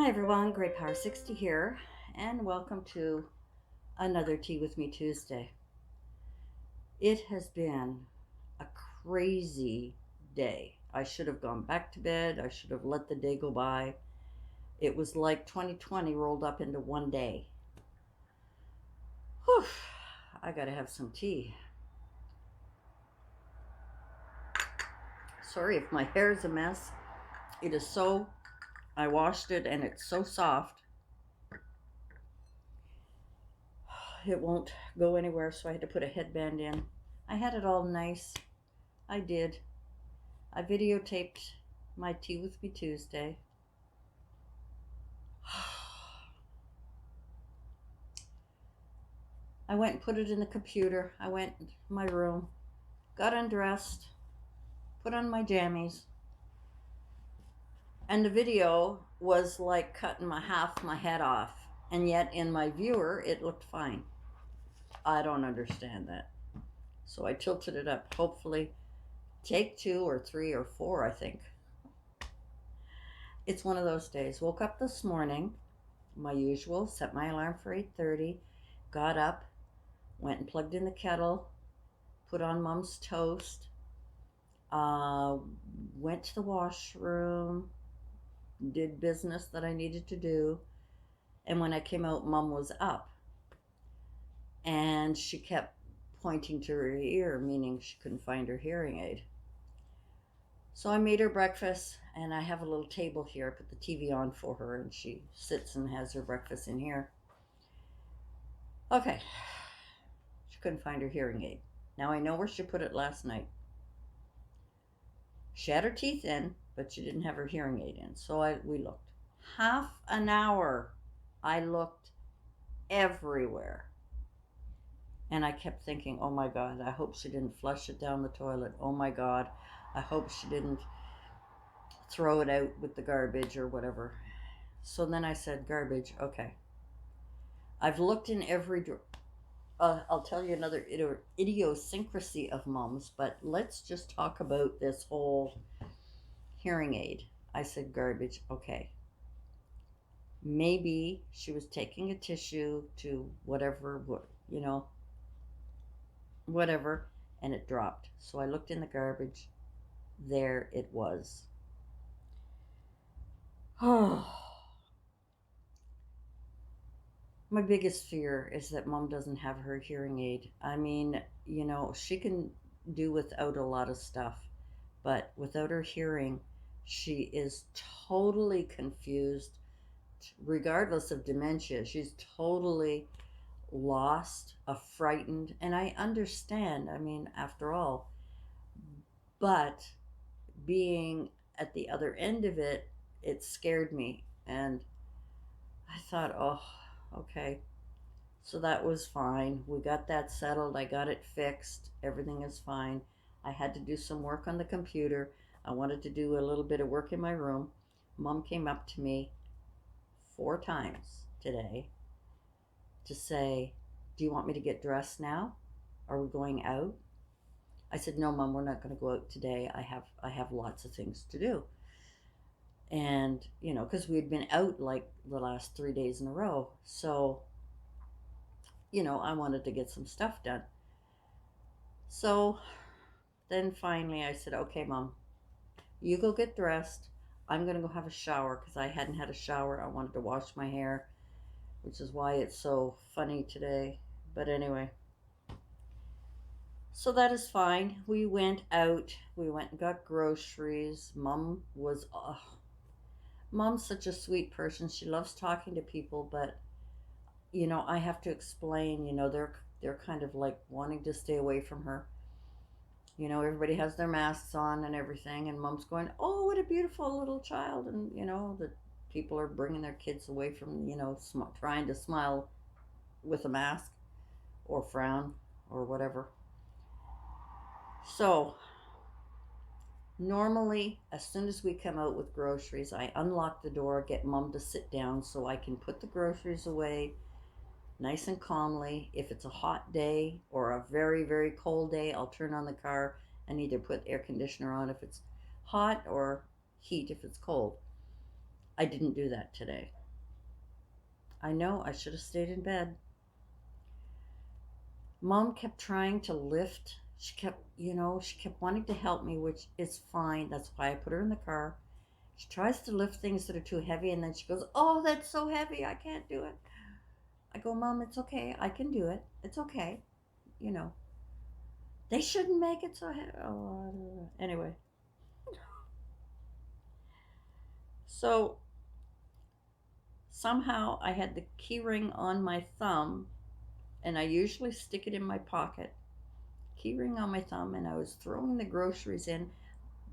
Hi everyone, Great Power 60 here, and welcome to another Tea with Me Tuesday. It has been a crazy day. I should have gone back to bed. I should have let the day go by. It was like 2020 rolled up into one day. Whew, I gotta have some tea. Sorry if my hair is a mess. It is so, I washed it and it's so soft. It won't go anywhere, so I had to put a headband in. I had it all nice. I did. I videotaped my Tea with Me Tuesday. I went and put it in the computer. I went in my room, got undressed, put on my jammies, and the video was like cutting half my head off. And yet in my viewer, it looked fine. I don't understand that. So I tilted it up. Hopefully, take 2 or 3 or 4, I think. It's one of those days. Woke up this morning, my usual, set my alarm for 8:30, got up, went and plugged in the kettle, put on Mom's toast, uh, went to the washroom, did business that I needed to do, and when I came out, Mom was up, and she kept pointing to her ear, meaning she couldn't find her hearing aid. So I made her breakfast, and I have a little table here. I put the TV on for her, and she sits and has her breakfast in here. Okay, she couldn't find her hearing aid. Now I know where she put it last night. She had her teeth in, but she didn't have her hearing aid in. So we looked. Half an hour I looked everywhere. And I kept thinking, oh my God, I hope she didn't flush it down the toilet. Oh my God, I hope she didn't throw it out with the garbage or whatever. So then I said, garbage, okay. I've looked in every drawer. I'll tell you another idiosyncrasy of Mom's, but let's just talk about this whole hearing aid. I said, garbage, okay. Maybe she was taking a tissue to whatever, whatever, and it dropped. So I looked in the garbage. There it was. Oh, my biggest fear is that Mom doesn't have her hearing aid. I mean, she can do without a lot of stuff, but without her hearing, she is totally confused, regardless of dementia. She's totally lost, frightened, and I understand. I mean, after all, but being at the other end of it, it scared me, and I thought, oh, okay. So that was fine. We got that settled. I got it fixed. Everything is fine. I had to do some work on the computer. I wanted to do a little bit of work in my room. Mom came up to me 4 times today to say, do you want me to get dressed now? Are we going out? I said, no, Mom, we're not going to go out today. I have lots of things to do. And, because we had been out like the last 3 days in a row. So, I wanted to get some stuff done. So then finally I said, okay, Mom, you go get dressed. I'm going to go have a shower because I hadn't had a shower. I wanted to wash my hair, which is why it's so funny today. But anyway, so that is fine. We went out. We went and got groceries. Mom's such a sweet person. She loves talking to people, but I have to explain. They're kind of like wanting to stay away from her. Everybody has their masks on and everything, and Mom's going, "Oh, what a beautiful little child!" And the people are bringing their kids away from trying to smile with a mask or frown or whatever. So normally, as soon as we come out with groceries, I unlock the door, get Mom to sit down so I can put the groceries away nice and calmly. If it's a hot day or a very, very cold day, I'll turn on the car and either put air conditioner on if it's hot or heat if it's cold. I didn't do that today. I know I should have stayed in bed. Mom kept trying to lift. She kept wanting to help me, which is fine. That's why I put her in the car. She tries to lift things that are too heavy, and then she goes, "Oh, that's so heavy. I can't do it." I go, "Mom, it's okay. I can do it. It's okay. You know, they shouldn't make it so heavy." Oh, anyway. So somehow I had the key ring on my thumb, and I usually stick it in my pocket. Key ring on my thumb, and I was throwing the groceries in.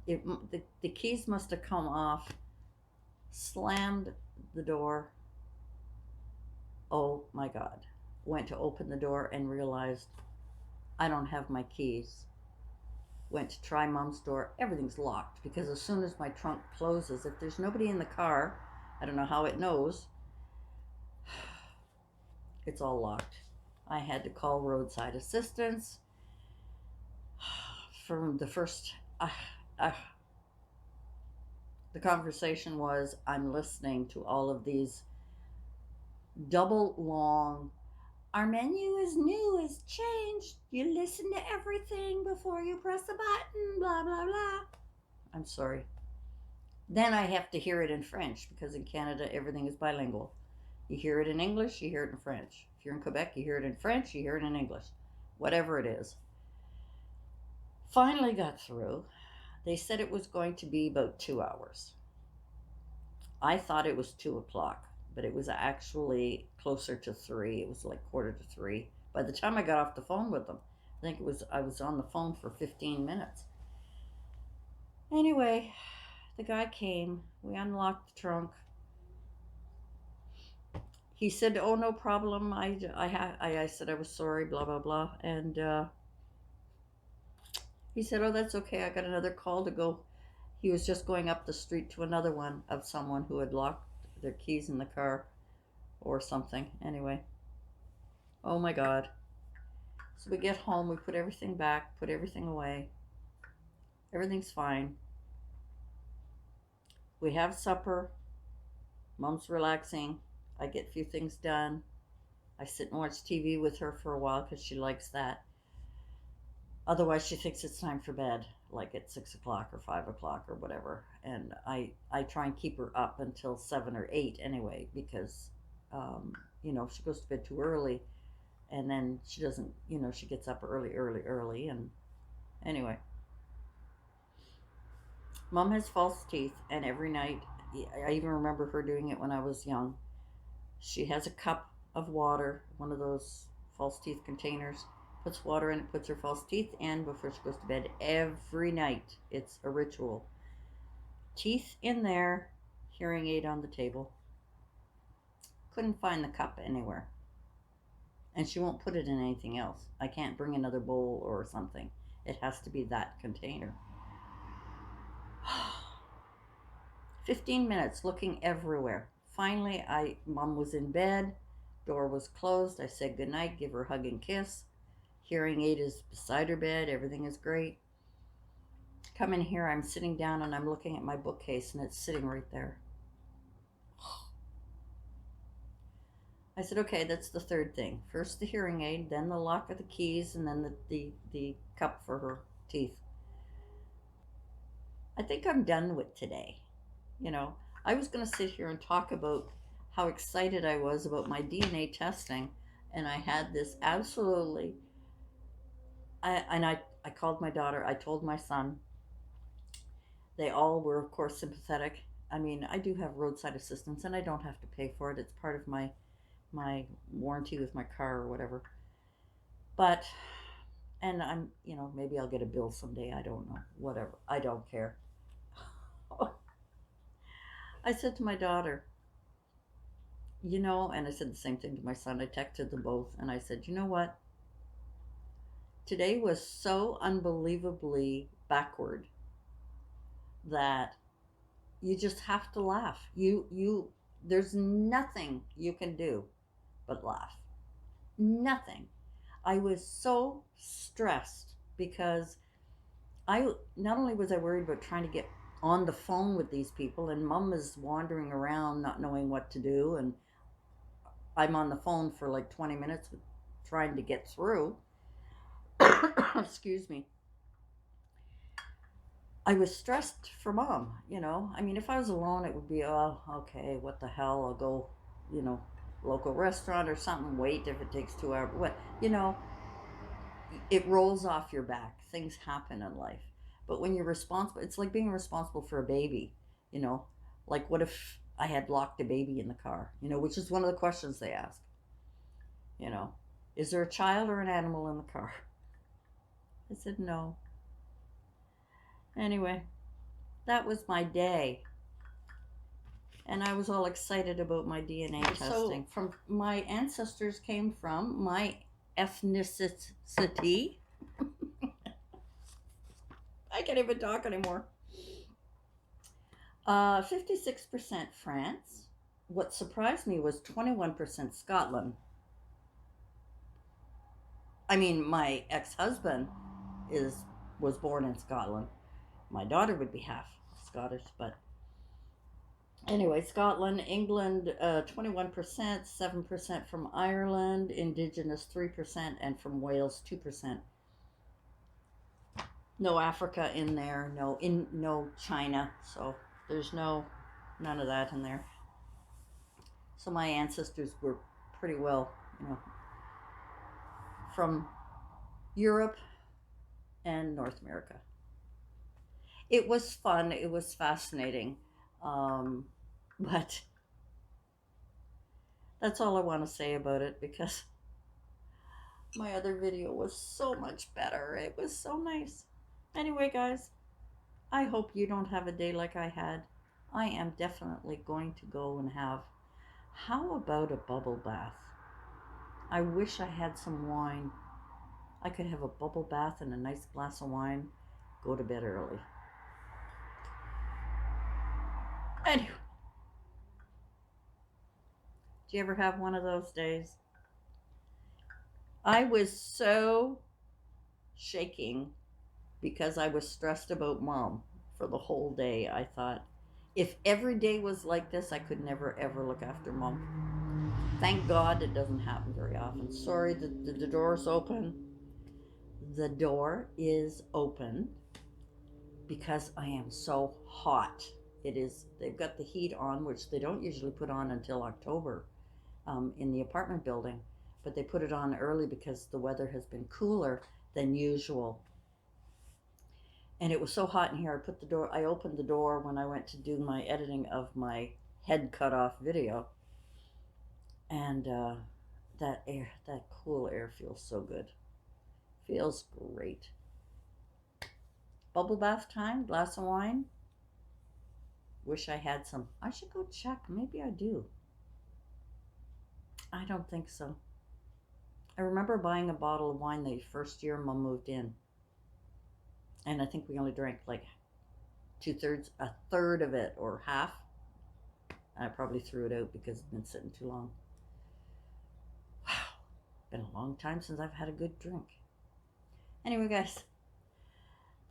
The keys must have come off, slammed the door. Oh my God. Went to open the door and realized I don't have my keys. Went to try mom's door. Everything's locked because as soon as my trunk closes, if there's nobody in the car, I don't know how it knows, it's all locked. I had to call roadside assistance. From the first, uh, the conversation was I'm listening to all of these double long, our menu is new, is changed. You listen to everything before you press the button, blah, blah, blah. I'm sorry. Then I have to hear it in French because in Canada everything is bilingual. You hear it in English, you hear it in French. If you're in Quebec, you hear it in French, you hear it in English. Whatever it is. Finally got through. They said it was going to be about 2 hours. I thought it was 2 o'clock, but it was actually closer to three. It was like quarter to three. By the time I got off the phone with them, I was on the phone for 15 minutes. Anyway, the guy came. We unlocked the trunk. He said, "Oh, no problem. I said I was sorry, blah blah blah," and he said, "Oh, that's okay. I got another call to go." He was just going up the street to another one of someone who had locked their keys in the car or something. Anyway, oh my God. So we get home, we put everything back, put everything away. Everything's fine. We have supper. Mom's relaxing. I get a few things done. I sit and watch TV with her for a while because she likes that. Otherwise, she thinks it's time for bed, like at 6 o'clock or 5 o'clock or whatever. And I try and keep her up until 7 or 8 anyway, because she goes to bed too early, and then she doesn't. She gets up early, early, early, and anyway, Mom has false teeth, and every night, I even remember her doing it when I was young. She has a cup of water, one of those false teeth containers, puts water in it, puts her false teeth in before she goes to bed every night. It's a ritual. Teeth in there, hearing aid on the table. Couldn't find the cup anywhere. And she won't put it in anything else. I can't bring another bowl or something. It has to be that container. 15 minutes looking everywhere. Finally, Mom was in bed, door was closed. I said goodnight, give her a hug and kiss. Hearing aid is beside her bed, everything is great. Come in here, I'm sitting down and I'm looking at my bookcase and it's sitting right there. I said, okay, that's the third thing. First the hearing aid, then the lock of the keys, and then the cup for her teeth. I think I'm done with today. You know, I was going to sit here and talk about how excited I was about my DNA testing, and I had this absolutely. I called my daughter. I told my son. They all were, of course, sympathetic. I mean, I do have roadside assistance, and I don't have to pay for it. It's part of my warranty with my car or whatever. But and maybe I'll get a bill someday. I don't know. Whatever. I don't care. I said to my daughter, and I said the same thing to my son. I texted them both and I said, you know what? Today was so unbelievably backward that you just have to laugh. There's nothing you can do but laugh. Nothing. I was so stressed because I not only was I worried about trying to get on the phone with these people, and Mom is wandering around not knowing what to do, and I'm on the phone for like 20 minutes trying to get through. Excuse me. I was stressed for mom. I mean, if I was alone, it would be, oh, okay, what the hell? I'll go, you know, local restaurant or something, wait if it takes 2 hours. It rolls off your back. Things happen in life. But when you're responsible, it's like being responsible for a baby, you know? Like, what if I had locked a baby in the car? Which is one of the questions they ask, you know? Is there a child or an animal in the car? I said no. Anyway, that was my day. And I was all excited about my DNA testing. So, from my ancestors came from my ethnicity. I can't even talk anymore. 56% France. What surprised me was 21% Scotland. I mean, my ex-husband was born in Scotland. My daughter would be half Scottish, but anyway, Scotland, England, 21%, 7% from Ireland, Indigenous 3%, and from Wales 2%. No Africa in there, no China, so there's none of that in there. So my ancestors were pretty well, from Europe and North America. It was fun. It was fascinating. But that's all I want to say about it because my other video was so much better. It was so nice. Anyway, guys, I hope you don't have a day like I had. I am definitely going to go and have. How about a bubble bath? I wish I had some wine. I could have a bubble bath and a nice glass of wine, go to bed early. Anyway, do you ever have one of those days? I was so shaking because I was stressed about mom for the whole day. I thought, if every day was like this, I could never ever look after mom. Thank God it doesn't happen very often. Sorry, the door's open. The door is open because I am so hot. They've got the heat on, which they don't usually put on until October in the apartment building, but they put it on early because the weather has been cooler than usual. And it was so hot in here, I opened the door when I went to do my editing of my head cut off video. And that cool air feels so good. Feels great. Bubble bath time, glass of wine. Wish I had some. I should go check. Maybe I do. I don't think so. I remember buying a bottle of wine the first year Mom moved in. And I think we only drank like a third of it or half. I probably threw it out because it's been sitting too long. Wow, been a long time since I've had a good drink. Anyway, guys,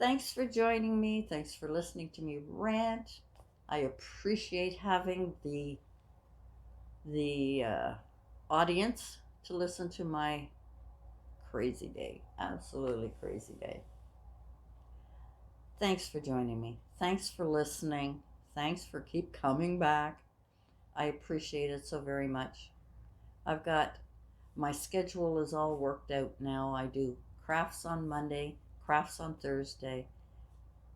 thanks for joining me. Thanks for listening to me rant. I appreciate having the audience to listen to my crazy day. Absolutely crazy day. Thanks for joining me. Thanks for listening. Thanks for keep coming back. I appreciate it so very much. I've got my schedule is all worked out now. I do crafts on Monday, crafts on Thursday,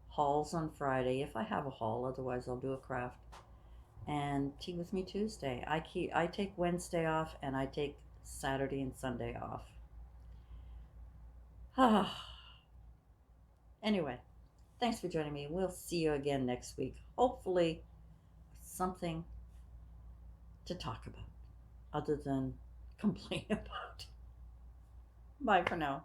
hauls on Friday if I have a haul, otherwise I'll do a craft. And Tea with Me Tuesday. I take Wednesday off and I take Saturday and Sunday off. Anyway, thanks for joining me. We'll see you again next week. Hopefully something to talk about other than complain about. Bye for now.